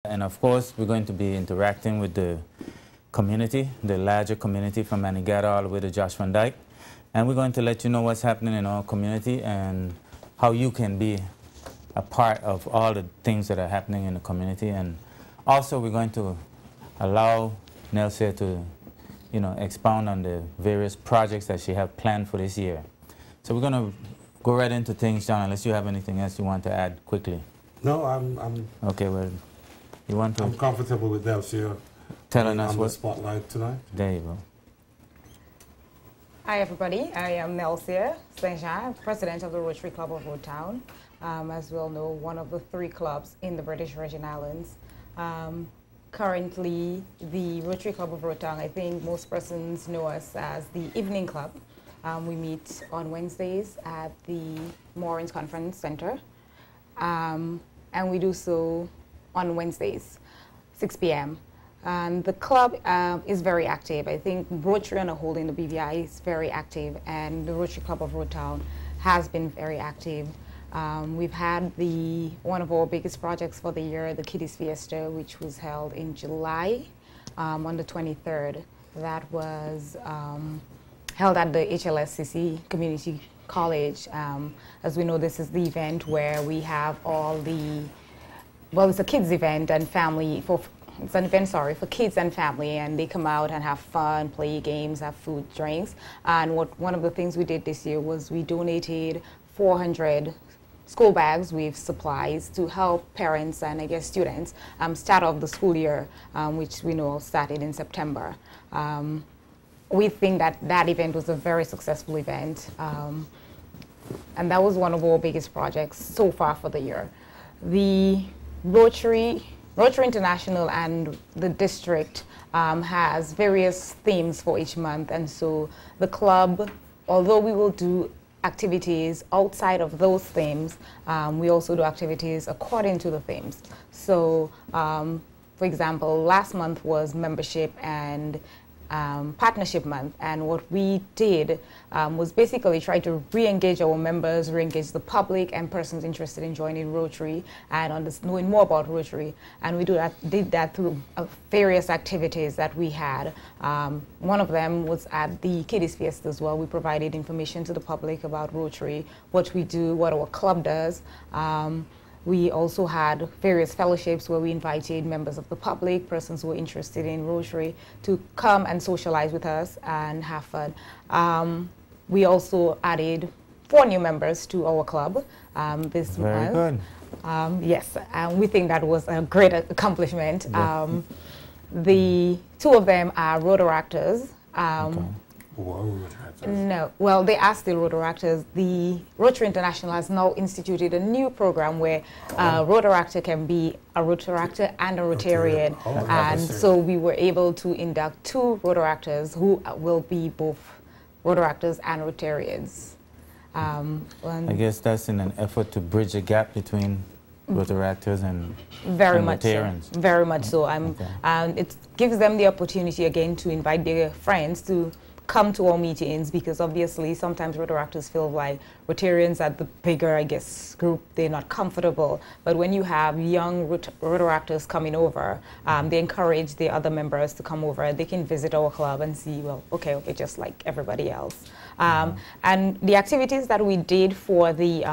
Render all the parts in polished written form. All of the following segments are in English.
And of course, we're going to be interacting with the community, the larger community from Anegada all the way to Josh Van Dyke. And we're going to let you know what's happening in our community and how you can be a part of all the things that are happening in the community. And also, we're going to allow Nelsia to, expound on the various projects that she has planned for this year. So we're going to go right into things, John, unless you have anything else you want to add quickly. No, I'm okay. Well, you want to? I'm comfortable with Nelsia telling us on what the spotlight tonight. There you go. Hi, everybody. I am Nelsia Saint-Jean, president of the Rotary Club of Road Town. As we all know, one of the 3 clubs in the British Virgin Islands. Currently, the Rotary Club of Road Town, I think most persons know us as the Evening Club. We meet on Wednesdays at the Moorings Conference Center. And we do so on Wednesdays, 6 p.m. And the club is very active. I think Rotary on a whole in the BVI is very active, and the Rotary Club of Road Town has been very active. We've had one of our biggest projects for the year, the Kiddies Fiesta, which was held in July on the 23rd. That was held at the HLSCC Community College. As we know, this is the event where we have all it's a kids event and family, it's an event, for kids and family, and they come out and have fun, play games, have food, drinks. And one of the things we did this year was we donated 400 school bags with supplies to help parents and, I guess, students start off the school year, which we know started in September. We think that event was a very successful event, and that was one of our biggest projects so far for the year. The Rotary International and the district has various themes for each month, and so the club, although we will do activities outside of those themes, we also do activities according to the themes. So, for example, last month was membership and partnership month, and what we did was basically try to re-engage our members, re-engage the public and persons interested in joining Rotary and knowing more about Rotary. And we did that through various activities that we had. One of them was at the Kiddies Fiesta as well. We provided information to the public about Rotary, what we do, what our club does. We also had various fellowships where we invited members of the public, persons who were interested in Rotary, to come and socialize with us and have fun. We also added 4 new members to our club this month. Very good. Yes, we think that was a great accomplishment. Yeah. The 2 of them are Rotaractors. Okay. No, well, they are still Rotaractors. The Rotary International has now instituted a new program where Rotaractor can be a Rotaractor and a Rotarian. And so we were able to induct 2 Rotaractors who will be both Rotaractors and Rotarians. I guess that's in an effort to bridge a gap between Rotaractors and Rotarians. So. Very much so. Okay. It gives them the opportunity again to invite their friends to come to our meetings, because obviously sometimes Rotaractors feel like Rotarians are the bigger, I guess, group, they're not comfortable. But when you have young Rotaractors coming over, they encourage the other members to come over. They can visit our club and see, well, okay, just like everybody else. And the activities that we did for the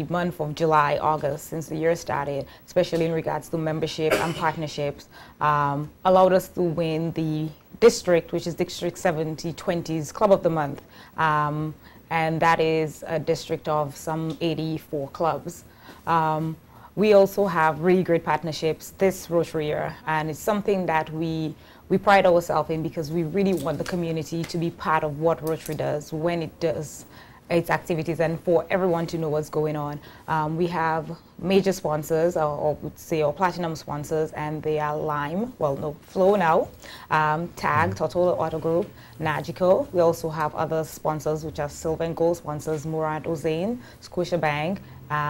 month of July, August, since the year started, especially in regards to membership and partnerships, allowed us to win the district, which is District 7020's Club of the Month. And that is a district of some 84 clubs. We also have really great partnerships this Rotary year, and it's something that we pride ourselves in, because we really want the community to be part of what Rotary does when it does its activities, and for everyone to know what's going on. We have major sponsors, or would say our platinum sponsors, and they are Lime, Flow now, TAG, Total Auto Group, Nagico. We also have other sponsors, which are silver and gold sponsors, Murad Ozain, Scotiabank,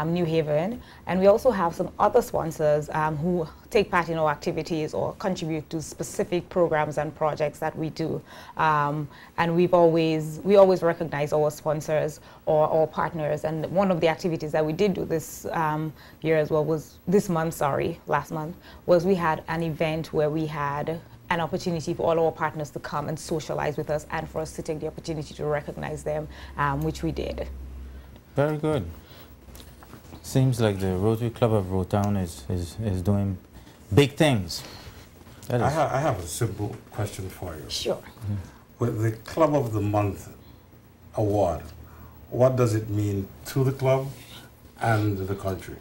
New Haven, and we also have some other sponsors who take part in our activities or contribute to specific programs and projects that we do. And we always recognize our sponsors or our partners. And one of the activities that we did do this year as well was last month, was we had an event where we had an opportunity for all our partners to come and socialize with us and for us to take the opportunity to recognize them, which we did. Very good. Seems like the Rotary Club of Rotown is doing big things. I have a simple question for you. Sure. With the Club of the Month award, what does it mean to the club and the country?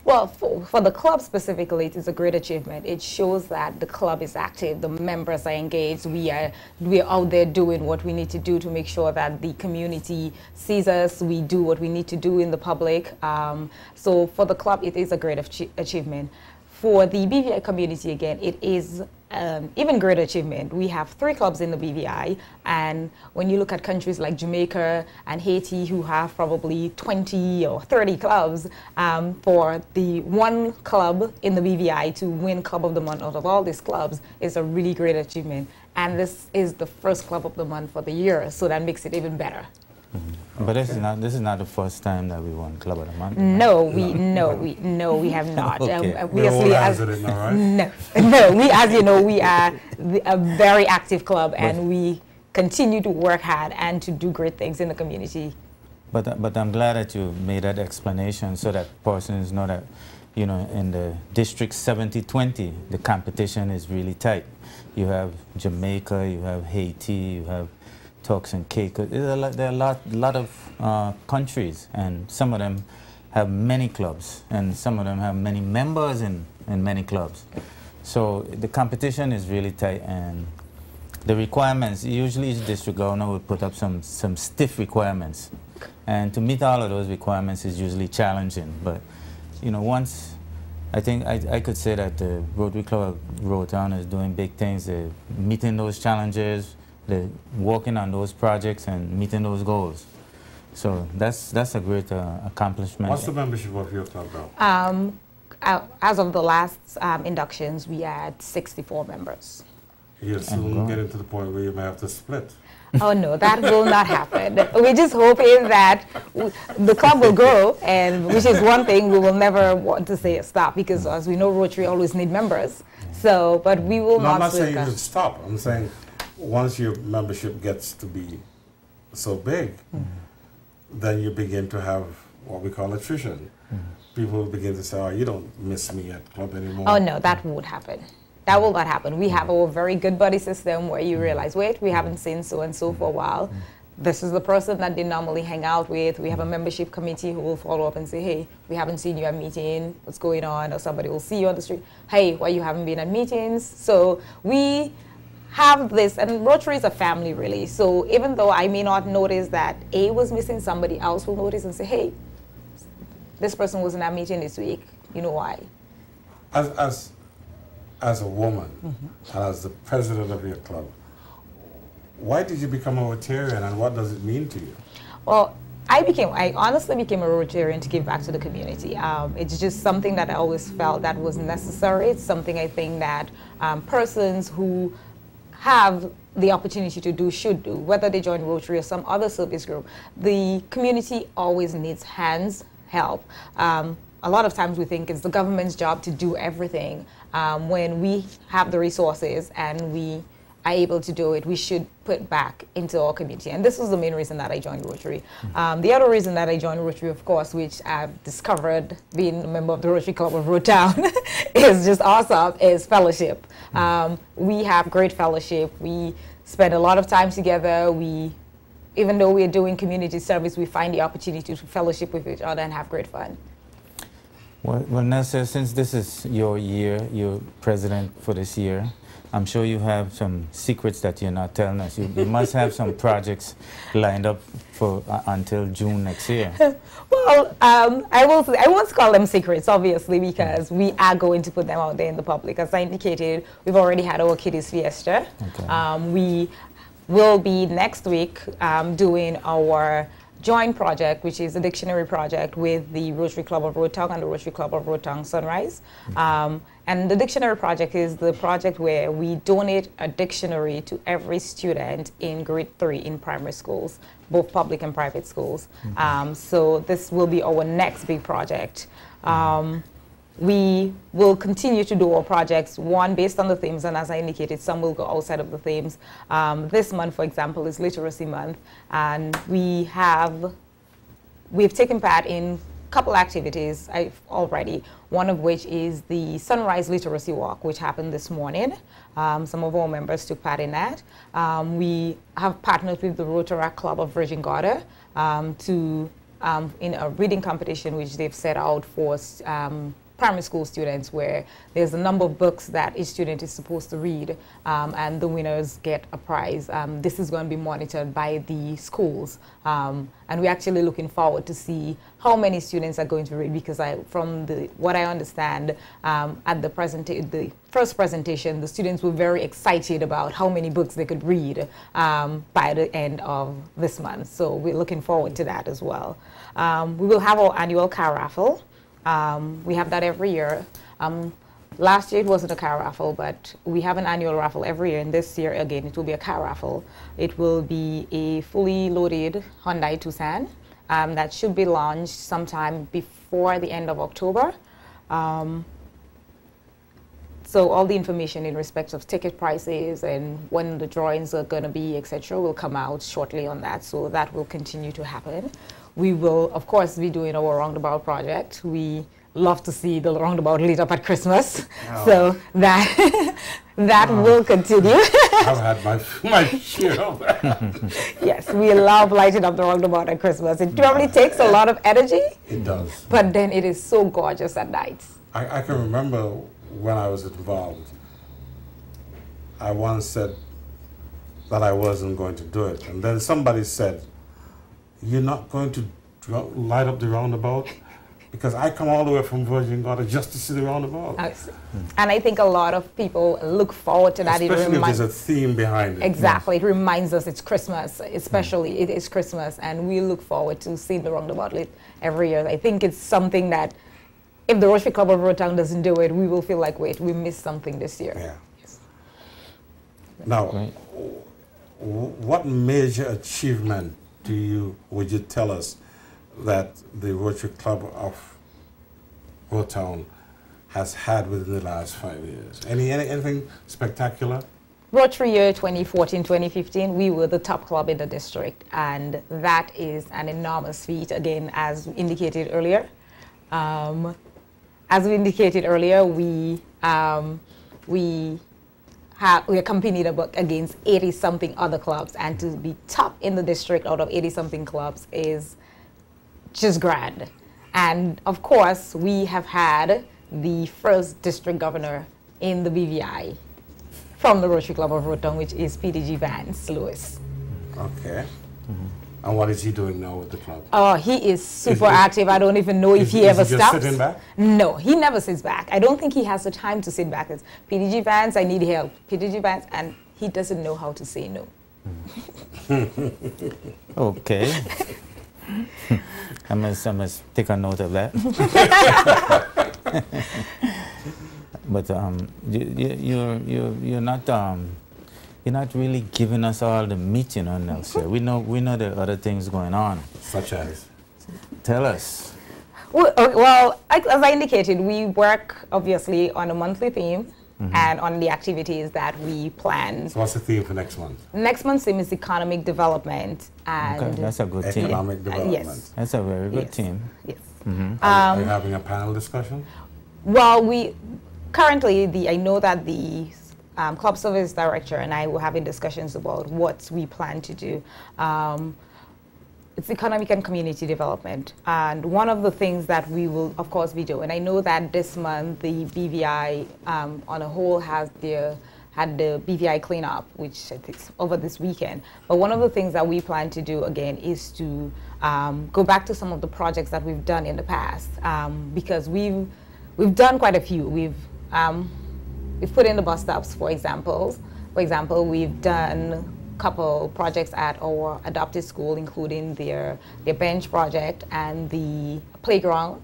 Well, for the club specifically, it is a great achievement. It shows that the club is active, the members are engaged, we're out there doing what we need to do to make sure that the community sees us, we do what we need to do in the public. So for the club, it is a great achievement. For the BVI community, again, it is even greater achievement. We have 3 clubs in the BVI, and when you look at countries like Jamaica and Haiti, who have probably 20 or 30 clubs, for the one club in the BVI to win Club of the Month out of all these clubs is a really great achievement. And this is the first Club of the Month for the year, so that makes it even better. But this is not the first time that we won Club of the Month. No, we have not. Okay. We as it now, right? We, as you know, we are a very active club, and we continue to work hard and to do great things in the community. But I'm glad that you made that explanation so that persons know that, you know, in the District 70-20, the competition is really tight. You have Jamaica, you have Haiti, you have Turks and Caicos. There are a lot of countries, and some of them have many clubs, and some of them have many members in many clubs. So the competition is really tight, and the requirements, usually each district governor will put up some stiff requirements. And to meet all of those requirements is usually challenging. But, you know, once, I think I could say that the Rotary Club of Rotown is doing big things. They're meeting those challenges, they're working on those projects and meeting those goals. So that's a great accomplishment. What's the membership of your club now? As of the last inductions, we had 64 members. You'll soon get into the point where you may have to split. Oh no, that will not happen. We just hope is that the club will grow, and which is one thing we will never want to say stop, because as we know, Rotary always need members. So, but we will not. I'm not saying you should stop. I'm saying once your membership gets to be so big, then you begin to have what we call attrition. People begin to say, oh, you don't miss me at club anymore. Oh no, that won't happen. That will not happen. We have a very good buddy system where you realize, wait, we haven't seen so-and-so for a while. This is the person that they normally hang out with. We have a membership committee who will follow up and say, hey, we haven't seen you at meeting, what's going on? Or somebody will see you on the street, hey, why you haven't been at meetings? So we have this, and Rotary is a family really. So even though I may not notice that A was missing, somebody else will notice and say, hey, this person wasn't at meeting this week. You know why? As a woman, and as the president of your club, why did you become a Rotarian, and what does it mean to you? Well, I honestly became a Rotarian to give back to the community. It's just something that I always felt that was necessary. It's something I think that persons who have the opportunity to do should do, whether they join Rotary or some other service group. The community always needs hands, help. A lot of times we think it's the government's job to do everything. When we have the resources and we are able to do it, we should put back into our community. And this was the main reason that I joined Rotary. The other reason that I joined Rotary, of course, which I've discovered being a member of the Rotary Club of Rotown is just awesome, is fellowship. We have great fellowship. We spend a lot of time together. Even though we're doing community service, we find the opportunity to fellowship with each other and have great fun. Well, Nelson, since this is your year, you're president for this year, I'm sure you have some secrets that you're not telling us. You must have some projects lined up for until June next year. Well, I won't call them secrets, obviously, because we are going to put them out there in the public. As I indicated, we've already had our Kiddies Fiesta. Okay. We will be next week doing our joint project, which is a dictionary project with the Rotary Club of Rotong and the Rotary Club of Rotong Sunrise. And the dictionary project is the project where we donate a dictionary to every student in grade 3 in primary schools, both public and private schools. So this will be our next big project. We will continue to do our projects, one based on the themes, and as I indicated, some will go outside of the themes. This month, for example, is Literacy Month, and we've taken part in a couple activities already, one of which is the Sunrise Literacy Walk, which happened this morning. Some of our members took part in that. We have partnered with the Rotaract Club of Virgin Gorda in a reading competition which they've set out for primary school students, where there's a number of books that each student is supposed to read, and the winners get a prize. This is going to be monitored by the schools, and we're actually looking forward to see how many students are going to read, because from what I understand, at the first presentation, the students were very excited about how many books they could read by the end of this month. So we're looking forward to that as well. We will have our annual car raffle. We have that every year. Last year it wasn't a car raffle, but we have an annual raffle every year, and this year again it will be a car raffle. It will be a fully loaded Hyundai Tucson that should be launched sometime before the end of October. So all the information in respect of ticket prices and when the drawings are going to be, etc., will come out shortly on that. So that will continue to happen. We will, of course, be doing our roundabout project. We love to see the roundabout lit up at Christmas. Oh. So that will continue. I've had my share of that. Yes, we love lighting up the roundabout at Christmas. It probably takes a lot of energy. It does. But then it is so gorgeous at night. I can remember when I was involved, I once said that I wasn't going to do it. And then somebody said, "You're not going to light up the roundabout?" Because I come all the way from Virgin Gorda just to see the roundabout. And I think a lot of people look forward to that. Especially if there's a theme behind it. Exactly. Yes. It reminds us it's Christmas, especially it is Christmas, and we look forward to seeing the roundabout lit every year. I think it's something that if the Rotary Club of Rotong doesn't do it, we will feel like, wait, we missed something this year. Yeah. Yes. Now, what major achievement would you tell us that the Rotary Club of Rotong has had within the last 5 years? Anything spectacular? Rotary year 2014-2015, we were the top club in the district, and that is an enormous feat, again, as indicated earlier. As we indicated earlier, we are competing against 80-something other clubs, and to be top in the district out of 80-something clubs is just grand. And of course, we have had the first district governor in the BVI from the Rotary Club of Rotong, which is PDG Vance Lewis. Okay. And what is he doing now with the club? Oh, he is super active. I don't even know if he ever stops. Just sitting back? No, he never sits back. I don't think he has the time to sit back. It's PDG Vance, I need help. PDG Vance, and he doesn't know how to say no. Okay. I must take a note of that. But you're not really giving us all the meat, Nelson. We know there are other things going on. Such as? Tell us. Well, as I indicated, we work obviously on a monthly theme and on the activities that we plan. So what's the theme for next month? Next month's theme is economic development. And okay, that's a good theme. Economic development. Yes. That's a very good theme. Yes. Are you having a panel discussion? Well, I know that the club service director and I were having discussions about what we plan to do. It's economic and community development. And one of the things that we will, of course, be doing, I know that this month the BVI on a whole had the BVI cleanup, which I think is over this weekend. But one of the things that we plan to do again is to go back to some of the projects that we've done in the past, because we've done quite a few. We've put in the bus stops, for example. We've done couple projects at our adopted school, including their bench project and the playground.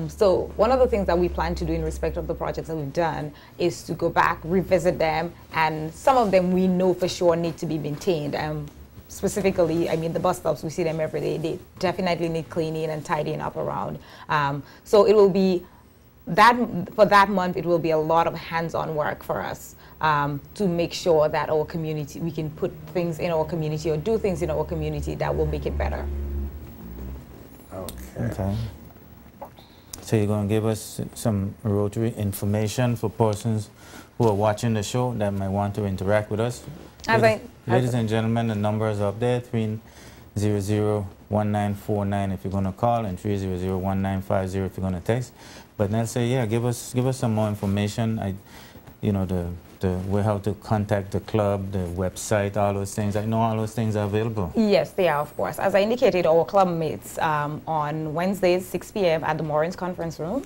So one of the things that we plan to do in respect of the projects that we've done is to go back, revisit them, and some of them we know for sure need to be maintained. Specifically, I mean, the bus stops, we see them every day. They definitely need cleaning and tidying up around. So it will be for that month, it will be a lot of hands-on work for us to make sure that our community, we can put things in our community or do things in our community that will make it better. Okay. So you're going to give us some Rotary information for persons who are watching the show that might want to interact with us. Ladies and gentlemen, the number is up there, 300-1949 if you're going to call, and 300-1950 if you're going to text. But Nelson, yeah, give us some more information. You know, how to contact the club, the website, all those things. I know all those things are available. Yes, they are, of course. As I indicated, our club meets on Wednesdays, 6 p.m. at the Morins Conference Room.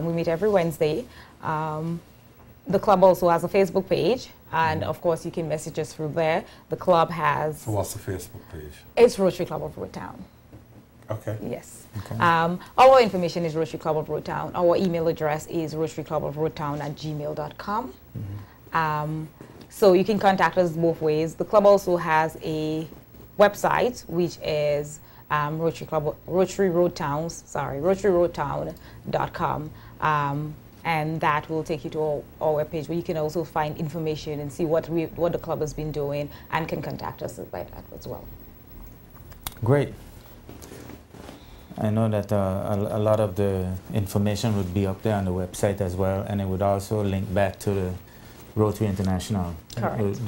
We meet every Wednesday. The club also has a Facebook page, and of course you can message us through there. The club has... So what's the Facebook page? It's Rotary Club of Roadtown. Okay. Yes. Okay. Our information is Rotary Club of Roadtown. Our email address is rotaryclubofroadtown@gmail.com. So you can contact us both ways. The club also has a website, which is rotaryroadtown.com. And that will take you to our webpage, where you can also find information and see what the club has been doing, and can contact us by that as well. Great. I know that a lot of the information would be up there on the website as well, and it would also link back to the Rotary International. Correct.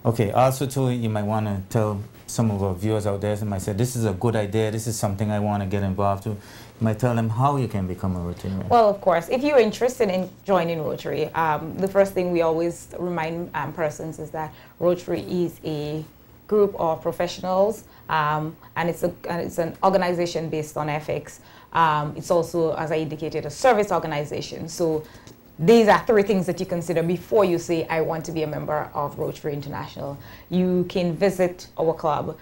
Okay, also too, you might want to tell some of our viewers out there, some might say, this is a good idea, this is something I want to get involved with. You might tell them how you can become a Rotarian. Well, of course, if you're interested in joining Rotary, the first thing we always remind persons is that Rotary is a group of professionals, and it's an organization based on ethics. It's also, as I indicated, a service organization. So these are three things that you consider before you say, I want to be a member of Rotary International. You can visit our club.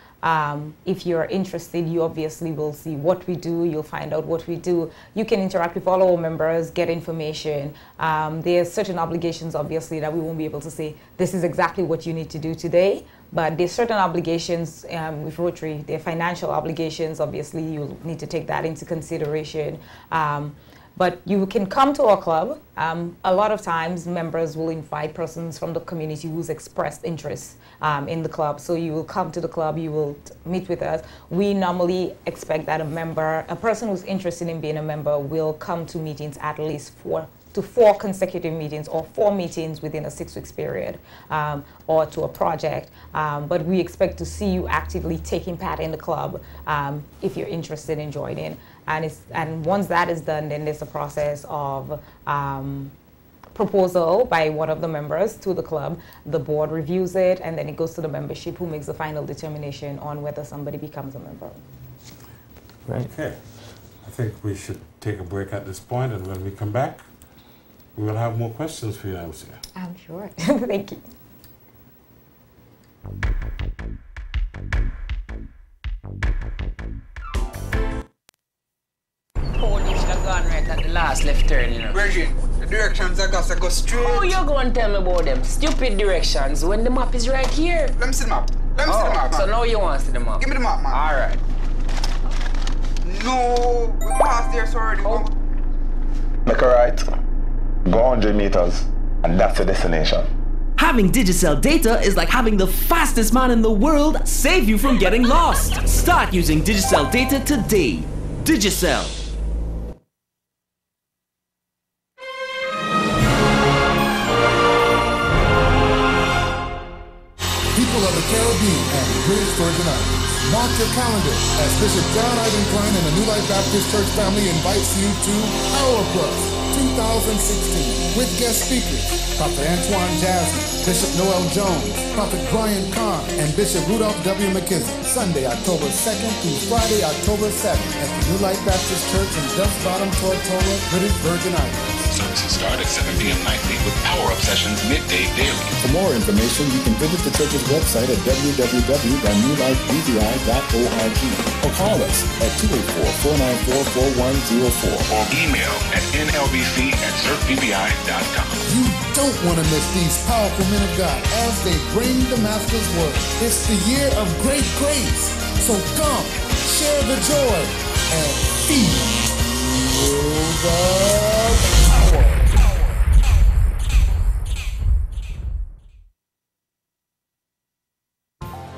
If you're interested, you obviously will see what we do. You'll find out what we do. You can interact with all our members, get information. There's certain obligations, obviously, that we won't be able to say, this is exactly what you need to do today. But there's certain obligations with Rotary. There are financial obligations. Obviously, you'll need to take that into consideration. But you can come to our club. A lot of times, members will invite persons from the community who's expressed interest in the club. So you will come to the club, you will meet with us. We normally expect that a person who's interested in being a member will come to meetings at least 4 consecutive meetings, or 4 meetings within a 6-week period, or to a project. But we expect to see you actively taking part in the club if you're interested in joining. And once that is done, then there's a process of proposal by one of the members to the club. The board reviews it, and then it goes to the membership, who makes the final determination on whether somebody becomes a member. Right. Okay. I think we should take a break at this point, and when we come back, we will have more questions for you, Elsie. I'm sure. Thank you. You should have gone right at the last left turn, you know. Virgin, the directions I got to go straight. Oh, you're going to tell me about them stupid directions when the map is right here. Let me see the map. Let me see the map, man. So now you want to see the map? Give me the map, man. All right. No, we passed there, so already. Oh. Make a right, go 100 meters, and that's the destination. Having Digicel data is like having the fastest man in the world save you from getting lost. Start using Digicel data today. Digicel. People of the Caribbean and British Virgin Islands, mark your calendar as Bishop John Ivan Klein and the New Life Baptist Church family invites you to Power Plus 2016 with guest speakers Dr. Antoine Jasmine, Bishop Noel Jones, Prophet Brian Kahn, and Bishop Rudolph W. McKissick. Sunday, October 2nd through Friday, October 7th at the New Life Baptist Church in Duff's Bottom, Tortola, British Virgin Islands. services start at 7 p.m. nightly with power-up sessions midday daily. For more information, you can visit the church's website at www.newlifebvi.org or call us at 284-494-4104 or email at nlbc@surfbvi.com. You don't want to miss these powerful men of God as they bring the Master's word. It's the year of great grace. So come, share the joy, and feel the power.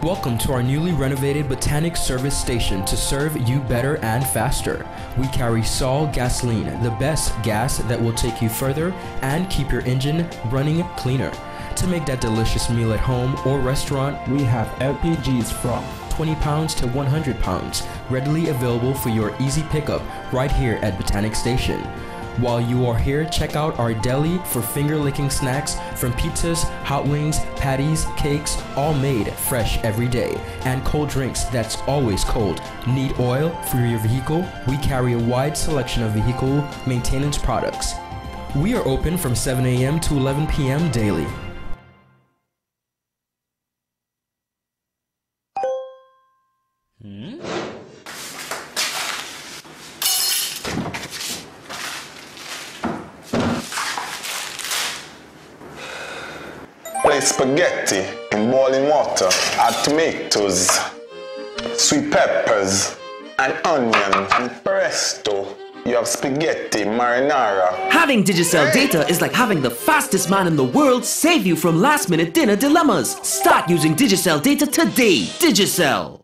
Welcome to our newly renovated Botanic Service Station to serve you better and faster. We carry Sol Gasoline, the best gas that will take you further and keep your engine running cleaner. To make that delicious meal at home or restaurant, we have LPGs from 20 pounds to 100 pounds, readily available for your easy pickup right here at Botanic Station. While you are here, check out our deli for finger-licking snacks from pizzas, hot wings, patties, cakes, all made fresh every day, and cold drinks that's always cold. Need oil for your vehicle? We carry a wide selection of vehicle maintenance products. We are open from 7 a.m. to 11 p.m. daily. Place spaghetti in boiling water, add tomatoes, sweet peppers, and onion, and presto, you have spaghetti marinara. Having Digicel data is like having the fastest man in the world save you from last-minute dinner dilemmas. Start using Digicel data today. Digicel.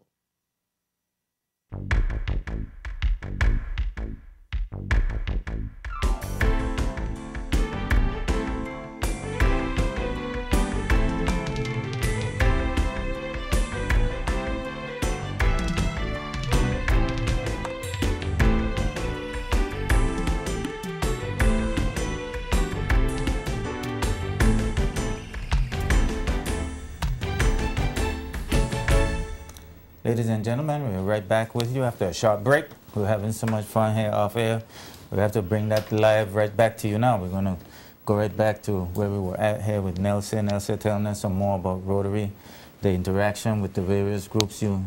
Ladies and gentlemen, we're right back with you after a short break. We're having so much fun here off air. We have to bring that live right back to you now. We're going to go right back to where we were at here with Nelson. Nelson telling us some more about Rotary, the interaction with the various groups. You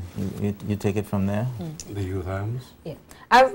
take it from there. The youth arms? Yeah. As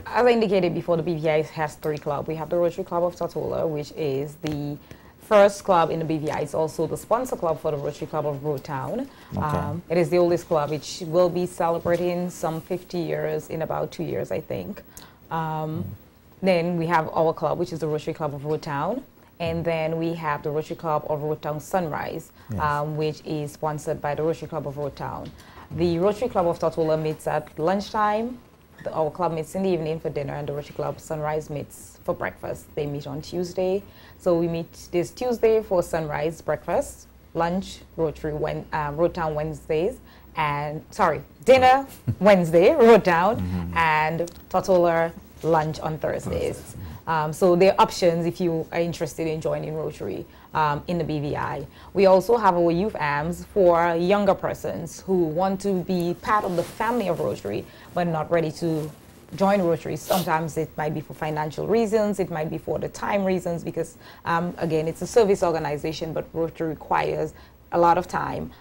I indicated before, the BVI has 3 clubs. We have the Rotary Club of Tortola, which is the first club in the BVI. It's also the sponsor club for the Rotary Club of Rotown. Okay. It is the oldest club, which will be celebrating some 50 years in about 2 years, I think. Then we have our club, which is the Rotary Club of Rotown. And then we have the Rotary Club of Rotown Sunrise, yes, which is sponsored by the Rotary Club of Rotown. The Rotary Club of Tortola meets at lunchtime. Our club meets in the evening for dinner, and the Rotary Club Sunrise meets for breakfast. They meet on Tuesday. So we meet this Tuesday for sunrise breakfast, lunch, Rotary Rotown Wednesdays, and dinner Wednesday, Rotown, and Tortola lunch on Thursdays. So there are options if you are interested in joining Rotary in the BVI. We also have our youth AMS for younger persons who want to be part of the family of Rotary but not ready to join Rotary. Sometimes it might be for financial reasons, it might be for the time reasons, because again, it's a service organization, but Rotary requires a lot of time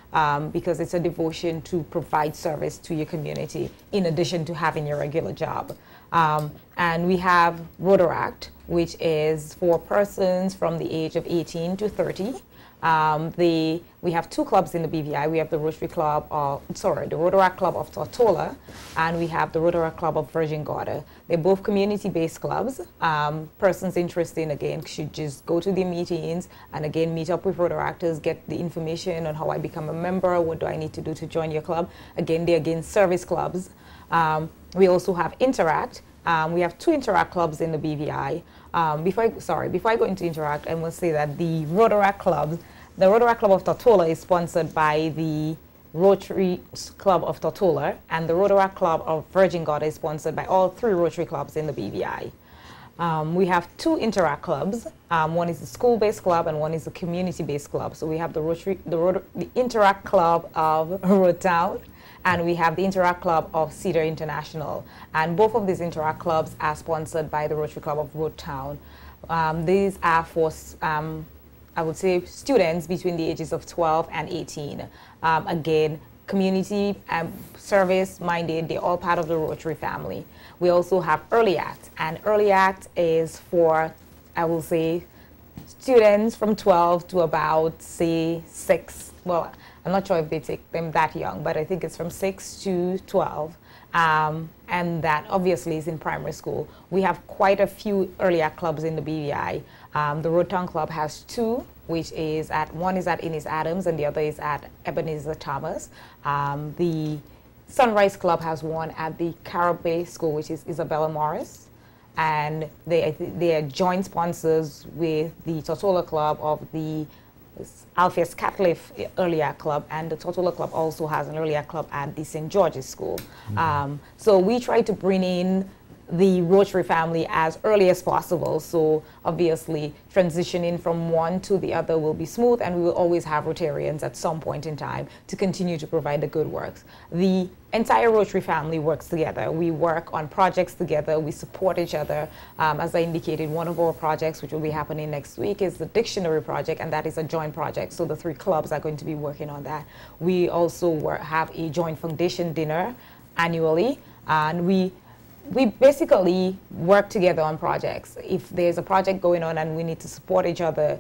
because it's a devotion to provide service to your community in addition to having your regular job. And we have Rotaract, which is for persons from the age of 18 to 30. We have 2 clubs in the BVI. We have the Rotary Club the Rotaract Club of Tortola, and we have the Rotaract Club of Virgin Gorda. They're both community-based clubs. Persons interested, again, should just go to their meetings and again meet up with Rotaractors, get the information on how I become a member, what do I need to do to join your club. Again, they're service clubs. We also have Interact. We have 2 Interact clubs in the BVI. Before I go into Interact, I must say that the Rotaract Club of Tortola is sponsored by the Rotary Club of Tortola, and the Rotaract Club of Virgin Gorda is sponsored by all 3 Rotary clubs in the BVI. We have 2 Interact clubs. One is the school-based club and one is the community-based club. So we have the Interact Club of Rotown, and we have the Interact Club of Cedar International. And both of these Interact clubs are sponsored by the Rotary Club of Rotown. These are for, I would say, students between the ages of 12 and 18. Again, community service-minded, they're all part of the Rotary family. We also have Early Act, and Early Act is for, I will say, students from 12 to about, say, 6. Well, I'm not sure if they take them that young, but I think it's from 6 to 12. And that obviously is in primary school. We have quite a few Early Act clubs in the BVI. The Roadtown Club has 2, which is one is at Innis Adams and the other is at Ebenezer Thomas. The Sunrise Club has 1 at the Carib Bay School, which is Isabella Morris. And they are joint sponsors with the Tortola Club of the Alpheus Catliff Early Act Club, and the Tortola Club also has an Early Act Club at the St. George's School. So we try to bring in the Rotary family as early as possible. So obviously transitioning from one to the other will be smooth, and we will always have Rotarians at some point in time to continue to provide the good works. The entire Rotary family works together. We work on projects together. We support each other. As I indicated, one of our projects, which will be happening next week, is the dictionary project, and that is a joint project. So the 3 clubs are going to be working on that. We also have a joint foundation dinner annually, and we basically work together on projects. If there's a project going on and we need to support each other,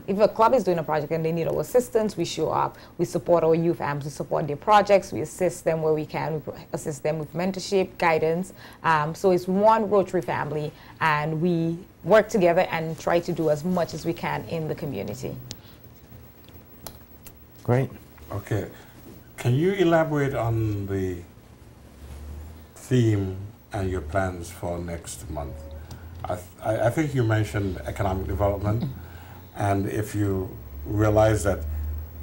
if a club is doing a project and they need our assistance, we show up. We support our youth amps, we support their projects, we assist them where we can, we assist them with mentorship, guidance. So it's one Rotary family, and we work together and try to do as much as we can in the community. Great. Okay. Can you elaborate on the theme and your plans for next month? I think you mentioned economic development, and if you realize that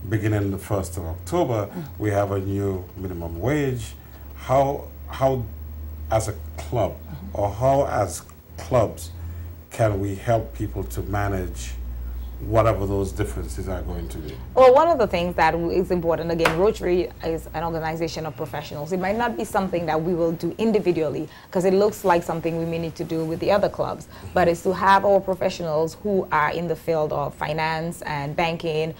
beginning the 1st of October, we have a new minimum wage, how as a club, or how as clubs can we help people to manage whatever those differences are going to be? Well, one of the things that is important, again, Rotary is an organization of professionals. It might not be something that we will do individually, because it looks like something we may need to do with the other clubs, but it's to have our professionals who are in the field of finance and banking,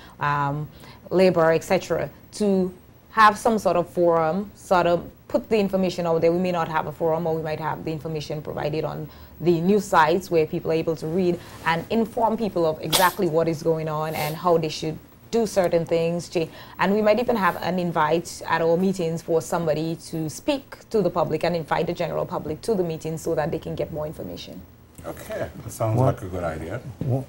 labor, etc., to have some sort of forum, sort of put the information out there. We may not have a forum, or we might have the information provided on the news sites where people are able to read and inform people of exactly what is going on and how they should do certain things. And we might even have an invite at our meetings for somebody to speak to the public and invite the general public to the meeting so that they can get more information. Okay, that sounds like a good idea.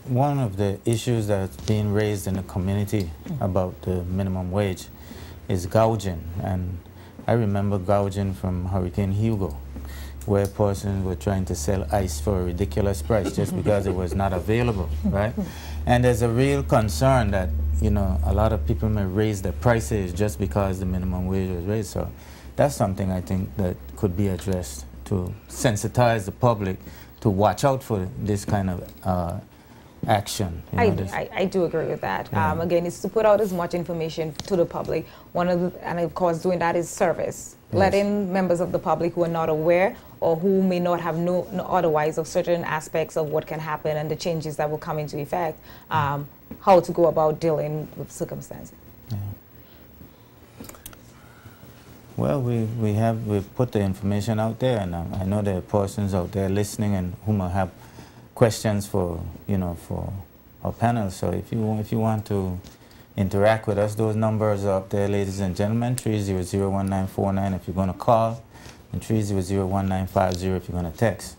One of the issues that's being raised in the community about the minimum wage is gouging. And I remember gouging from Hurricane Hugo, where persons were trying to sell ice for a ridiculous price just because it was not available, right? And there's a real concern that, you know, a lot of people may raise their prices just because the minimum wage was raised. So that's something I think that could be addressed to sensitize the public to watch out for this kind of action. I do agree with that. Yeah. Again, it's to put out as much information to the public. And of course, doing that is service. Yes. Letting members of the public who are not aware or who may not have no otherwise of certain aspects of what can happen and the changes that will come into effect, how to go about dealing with circumstances. Yeah. Well, we've put the information out there, and I know there are persons out there listening and who might have questions for our panel. So if you want to interact with us, those numbers are up there, ladies and gentlemen. 300-1949 if you're going to call, and 300-1950 if you're going to text.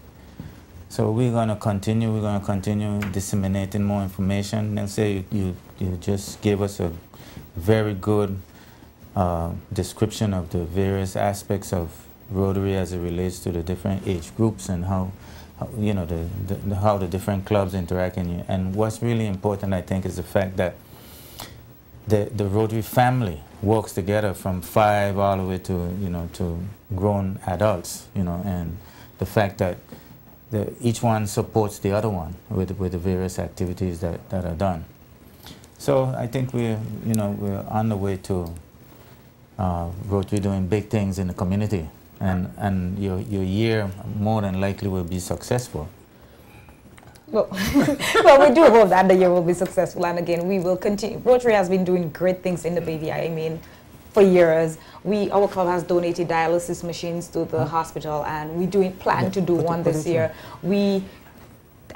So we're going to continue disseminating more information. And say you just gave us a very good description of the various aspects of Rotary as it relates to the different age groups and how how the different clubs interact. And what's really important, I think, is the fact that the Rotary family works together from 5 all the way to grown adults, and the fact that each one supports the other one with the various activities that are done. So I think we're on the way to Rotary doing big things in the community, and your year more than likely will be successful. Well, well, we do hope that the year will be successful, and again, we will continue. Rotary has been doing great things in the BVI. I mean, for years, our club has donated dialysis machines to the hospital, and we plan to do one this year.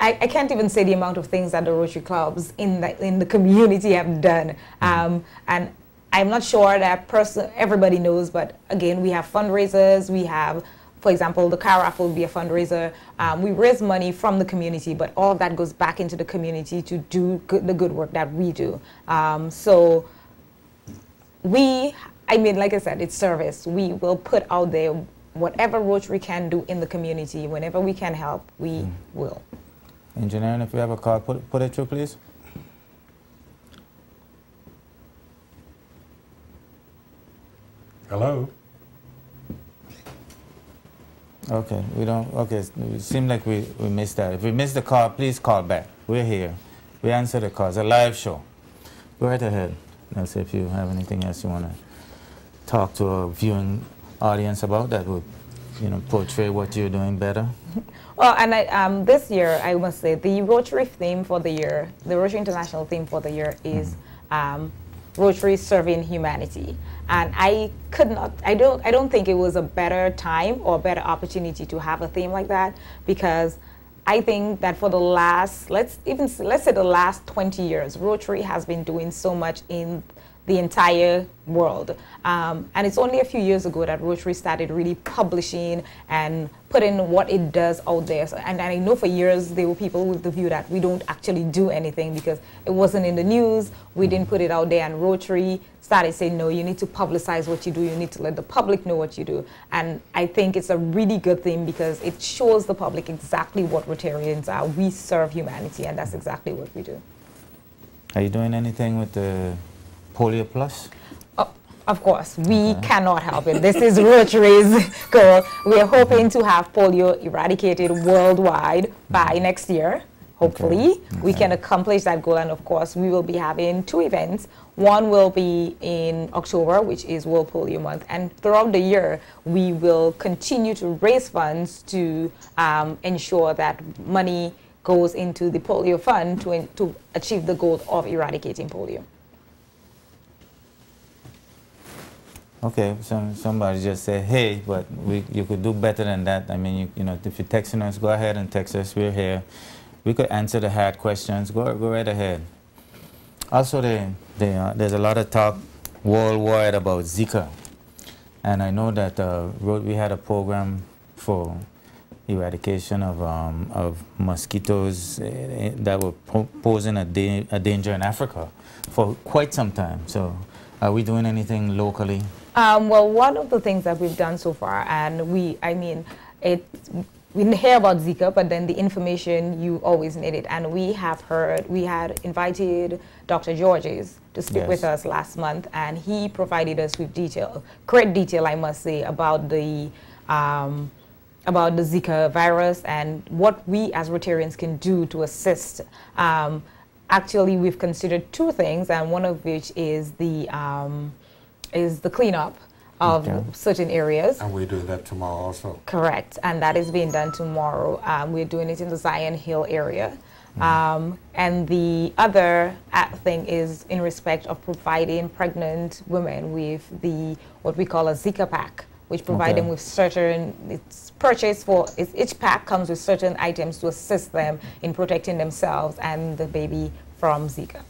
I can't even say the amount of things that the Rotary clubs in the community have done, and I'm not sure that everybody knows, but again, we have fundraisers. We have, for example, the car raffle will be a fundraiser. We raise money from the community, but all of that goes back into the community to do the good work that we do. So I mean, like I said, it's service. We will put out there whatever Rotary can do in the community. Whenever we can help, we will. Engineering, if you have a call, put it through, please. Hello? Okay, it seems like we missed that. If we missed the call, please call back. We're here. We answer the calls. A live show. Go right ahead. Let's see if you have anything else you want to talk to a viewing audience about that would, portray what you're doing better. Well, and this year, I must say, the Rotary theme for the year, the Rotary International theme for the year is Rotary Serving Humanity. And I don't think it was a better time or a better opportunity to have a theme like that, because I think that for the last, let's say the last 20 years, Rotary has been doing so much in the entire world. And it's only a few years ago that Rotary started really publishing and putting what it does out there. So, and I know for years there were people with the view that we don't actually do anything because it wasn't in the news, we didn't put it out there, and Rotary started saying, no, you need to publicize what you do, you need to let the public know what you do. And I think it's a really good thing because it shows the public exactly what Rotarians are. We serve humanity, and that's exactly what we do. Are you doing anything with the Polio Plus? Of course, we cannot help it. This is Rotary's goal. We are hoping to have polio eradicated worldwide by next year. Hopefully, we can accomplish that goal. And of course, we will be having 2 events. One will be in October, which is World Polio Month. And throughout the year, we will continue to raise funds to ensure that money goes into the polio fund to achieve the goal of eradicating polio. Okay, somebody just said, hey, but you could do better than that. I mean, if you're texting us, go ahead and text us. We're here. We could answer the hard questions. Go right ahead. Also, there's a lot of talk worldwide about Zika. And I know that we had a program for eradication of mosquitoes that were posing a danger in Africa for quite some time. So are we doing anything locally? Well, one of the things that we've done so far, and we hear about Zika, but then the information, you always need it. And we had invited Dr. Georges to speak with us last month, and he provided us with great detail, I must say, about the Zika virus and what we as Rotarians can do to assist. Actually, we've considered 2 things, and one of which is the cleanup of certain areas. And we're doing that tomorrow also. Correct, and that is being done tomorrow. We're doing it in the Zion Hill area. And the other thing is in respect of providing pregnant women with what we call a Zika pack, which provide them with certain, each pack comes with certain items to assist them in protecting themselves and the baby from Zika.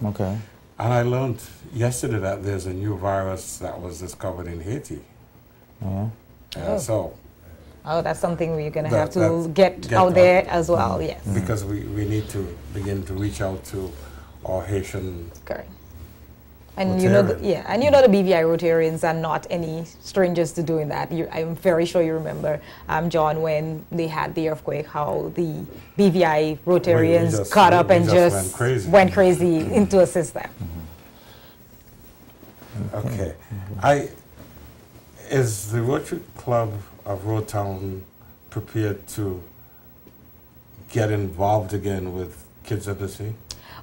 Okay. And I learned yesterday that there's a new virus that was discovered in Haiti. So. Oh, that's something we're going to have to get out there as well, yes. Because we need to begin to reach out to our Haitian. Correct. And you know, the BVI Rotarians are not any strangers to doing that. I'm very sure you remember, John, when they had the earthquake, how the BVI Rotarians caught up and just went crazy to assist them. Okay. Is the Rotary Club of Rotown prepared to get involved again with Kids at the Sea?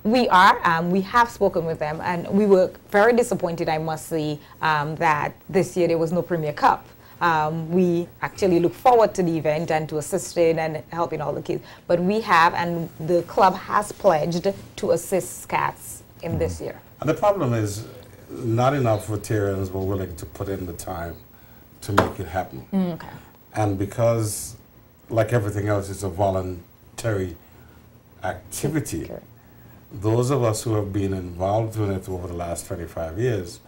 We are. We have spoken with them, and we were very disappointed, I must say, that this year there was no Premier Cup. we actually look forward to the event and to assisting and helping all the kids. But we have, and the club has pledged to assist cats in this year. And the problem is not enough Rotarians were willing to put in the time to make it happen. Okay. And because, like everything else, it's a voluntary activity, Okay. those of us who have been involved in it over the last 25 years,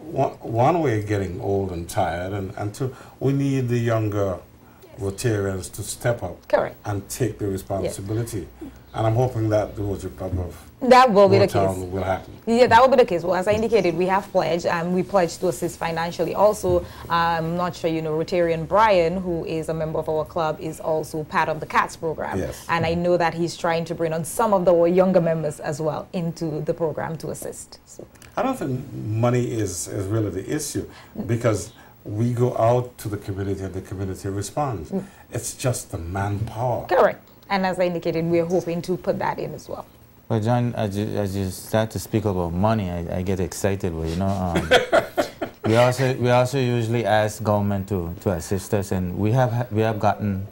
one way of getting old and tired, and two, we need the younger Rotarians to step up Correct. and take the responsibility. And I'm hoping that the Rotary Club of That will be the Motown case. will happen. Yeah, that will be the case. Well, as I indicated, we have pledged, and we pledged to assist financially. Also, I'm not sure you know, Rotarian Brian, who is a member of our club, is also part of the CATS program. Yes. And I know that he's trying to bring on some of our younger members as well into the program to assist. So. I don't think money is really the issue, because we go out to the community and the community responds. It's just the manpower. Correct. And as I indicated, we're hoping to put that in as well. Well, John, as you start to speak about money, I get excited. Well, you know, we also usually ask government to assist us, and we have gotten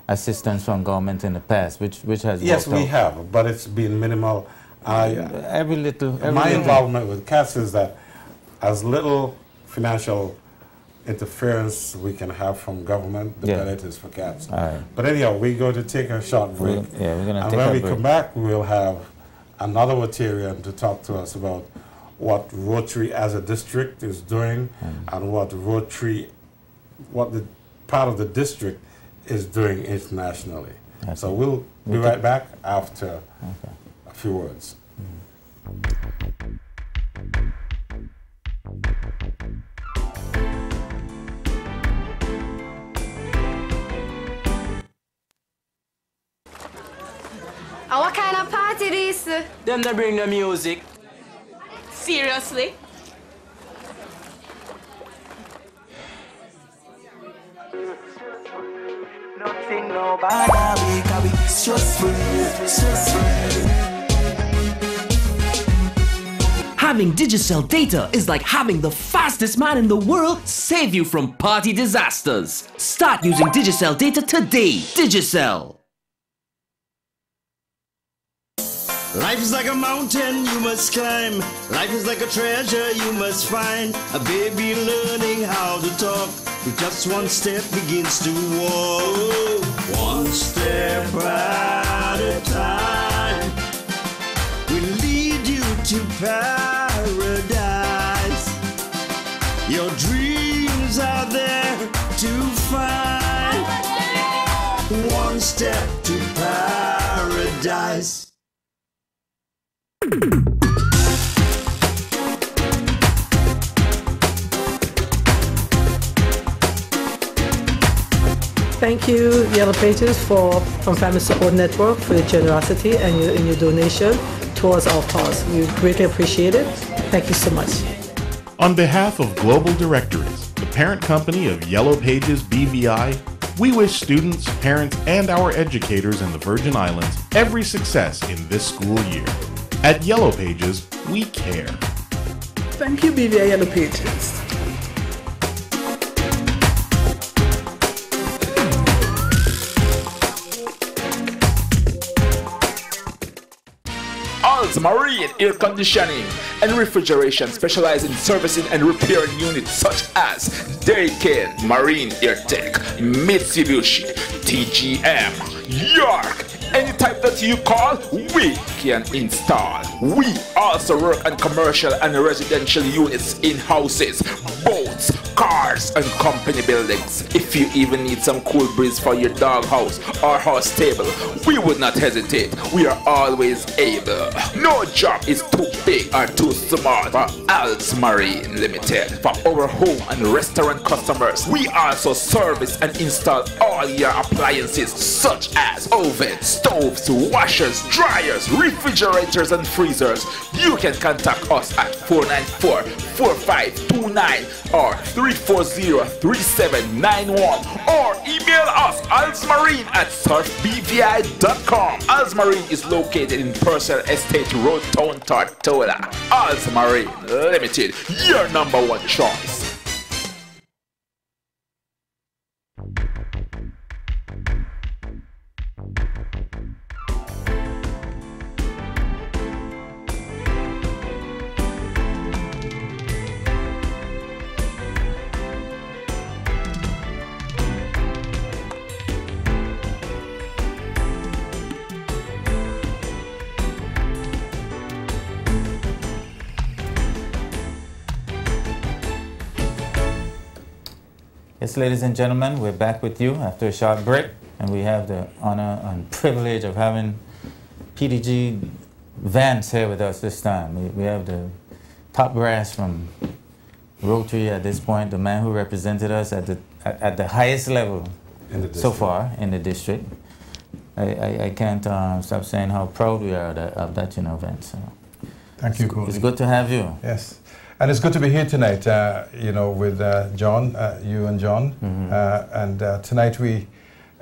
assistance from government in the past, which has Yes, worked we out. have, but it's been minimal. My involvement with CATS is that as little financial interference we can have from government, the better it is for CATS. Right. But anyhow, we're going to take a short break. We're going to and take when a we break. come back, we'll have another Rotarian to talk to us about what Rotary as a district is doing and what the part of the district is doing internationally. Okay. So we'll be right back after a few words. And what kind of party this? Them they bring the music. Seriously? Nothing no bad, we can be stress-free, stress-free. Having Digicel data is like having the fastest man in the world save you from party disasters. Start using Digicel data today. Digicel. Life is like a mountain you must climb. Life is like a treasure you must find. A baby learning how to talk. With just one step begins to walk. One step at a time will lead you to paradise. Your dreams are there to find. One step to paradise. Thank you, Yellow Pages, from Family Support Network, for your generosity and your donation towards our cause. We greatly appreciate it. Thank you so much. On behalf of Global Directories, the parent company of Yellow Pages BVI, we wish students, parents, and our educators in the Virgin Islands every success in this school year. At Yellow Pages, we care. Thank you, BVI Yellow Pages. Alz Marine Air Conditioning and Refrigeration specialize in servicing and repairing units such as Daikin, Marine Air Tech, Mitsubishi, TGM, York. Any type that you call, we can install. We also work on commercial and residential units in houses, boats, cars, and company buildings. If you even need some cool breeze for your doghouse or house stable, we would not hesitate. We are always able. No job is too big or too small for Alz Marine Limited. For our home and restaurant customers, we also service and install all your appliances such as ovens, stoves, washers, dryers, refrigerators, and freezers. You can contact us at 494-4529 or 340-3791 or email us alzmarine@surfbvi.com. Alz Marine is located in Purcell Estate Road, Town, Tortola. Alz Marine Limited, your #1 choice. Yes, ladies and gentlemen, we're back with you after a short break, and we have the honor and privilege of having PDG Vance here with us this time. We have the top brass from Rotary at this point, the man who represented us at the highest level so far in the district. I can't stop saying how proud we are of that, you know, Vance. So thank you, Cody. It's good to have you. Yes. And it's good to be here tonight, you know, with John, you and John. And tonight we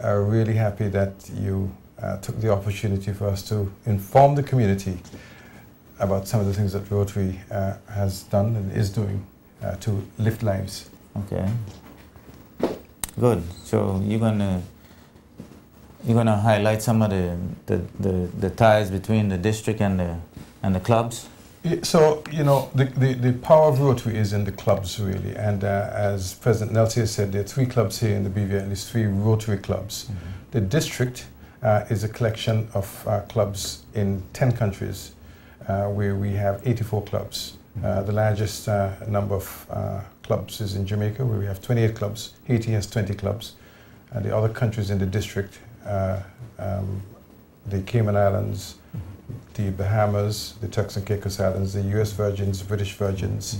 are really happy that you took the opportunity for us to inform the community about some of the things that Rotary has done and is doing to lift lives. Okay. Good. So you're gonna highlight some of the ties between the district and the clubs. So, you know, the power of Rotary is in the clubs, really. And as President Nelson said, there are 3 clubs here in the BVI, and there's 3 Rotary clubs. The district is a collection of clubs in 10 countries, where we have 84 clubs. The largest number of clubs is in Jamaica, where we have 28 clubs. Haiti has 20 clubs. The other countries in the district, the Cayman Islands, the Bahamas, the Turks and Caicos Islands, the US Virgins, British Virgins,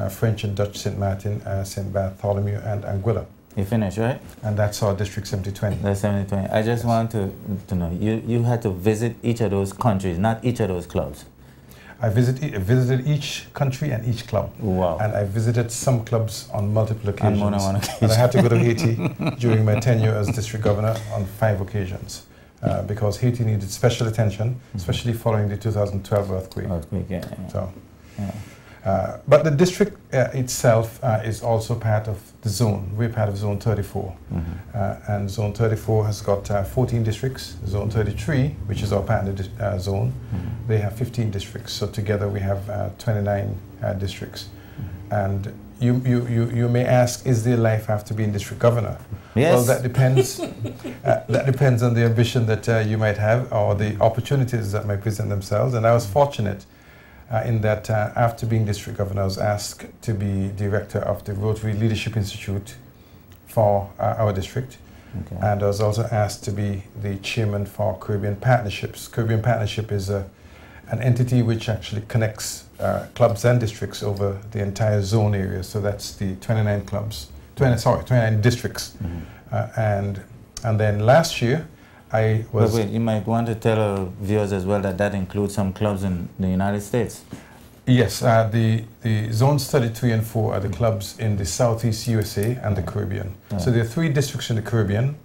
French and Dutch St. Martin, St. Bartholomew, and Anguilla. You finished, right? And that's our District 7020. That's 7020. I just want to know, you had to visit each of those countries, not each of those clubs. I visited each country and each club. Wow. And I visited some clubs on multiple occasions. On more than one occasion. And I had to go to Haiti during my tenure as district governor on 5 occasions. Because Haiti needed special attention, especially following the 2012 earthquake. So, but the district itself is also part of the zone. We're part of Zone 34. And Zone 34 has got 14 districts. Zone 33, which is our partner zone, they have 15 districts. So together we have 29 districts. And you may ask, is there life after being district governor? Yes. Well, that depends. That depends on the ambition that you might have or the opportunities that might present themselves. And I was fortunate in that after being district governor, I was asked to be director of the Rotary Leadership Institute for our district. Okay. And I was also asked to be the chairman for Caribbean Partnerships. Caribbean Partnership is an entity which actually connects clubs and districts over the entire zone area. So that's the 29 clubs, 29 districts. And then last year, I was... Wait, you might want to tell our viewers as well that includes some clubs in the United States. Yes, the zones 33 and 4 are the clubs in the Southeast USA and the Caribbean. So there are 3 districts in the Caribbean.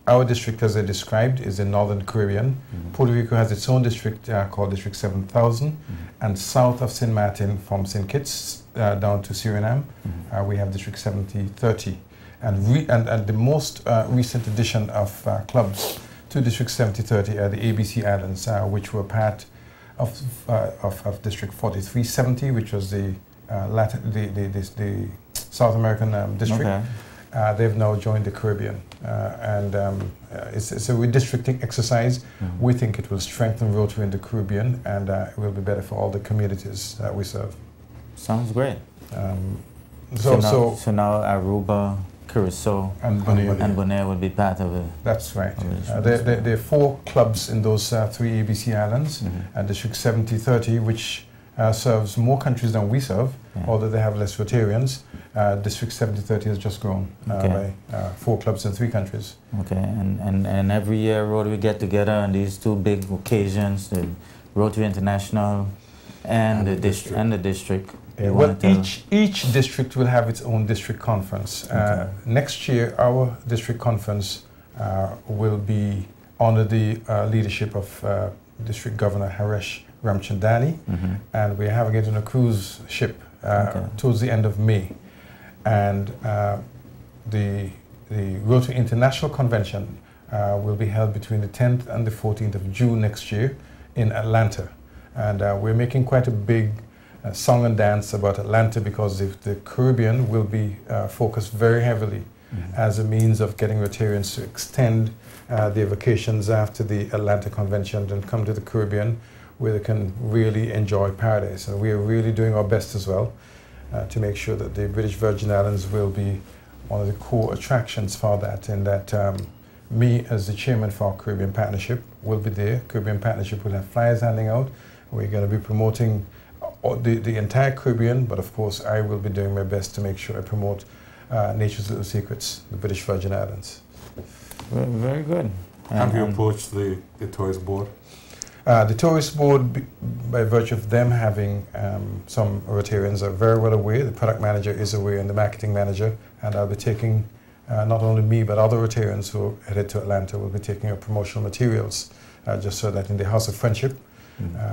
Our district, as I described, is in Northern Caribbean. Puerto Rico has its own district called District 7000. And south of St. Martin, from St. Kitts down to Suriname, we have District 7030. And the most recent addition of clubs to District 7030 are the ABC Islands, which were part of District 4370, which was the South American district. Okay. They've now joined the Caribbean, it's a redistricting exercise. We think it will strengthen Rotary in the Caribbean, and it will be better for all the communities that we serve. Sounds great. So now Aruba, Curacao, and Bonaire would be part of it. That's right. There are 4 clubs in those 3 ABC islands, and District 7030, which serves more countries than we serve, although they have less Rotarians. District 7030 has just grown by 4 clubs in 3 countries. Okay, and every year Rotary get together on these 2 big occasions, the Rotary International and the district. Well, each district will have its own district conference. Next year, our district conference will be under the leadership of District Governor Haresh Ramchandani, and we're having it on a cruise ship towards the end of May. And the Rotary International Convention will be held between the 10th and the 14th of June next year in Atlanta. And we're making quite a big song and dance about Atlanta, because the Caribbean will be focused very heavily as a means of getting Rotarians to extend their vacations after the Atlanta Convention and come to the Caribbean, where they can really enjoy paradise. And we are really doing our best as well to make sure that the British Virgin Islands will be one of the core attractions for that, in that me as the chairman for Caribbean Partnership will be there. Caribbean Partnership will have flyers handing out. We're going to be promoting the entire Caribbean, but of course I will be doing my best to make sure I promote Nature's Little Secrets, the British Virgin Islands. Very good. Have you approached the tourist board? The tourist board, by virtue of them having some Rotarians, are very well aware. The product manager is aware, and the marketing manager, and I'll be taking, not only me, but other Rotarians who are headed to Atlanta will be taking up promotional materials, just so that in the House of Friendship,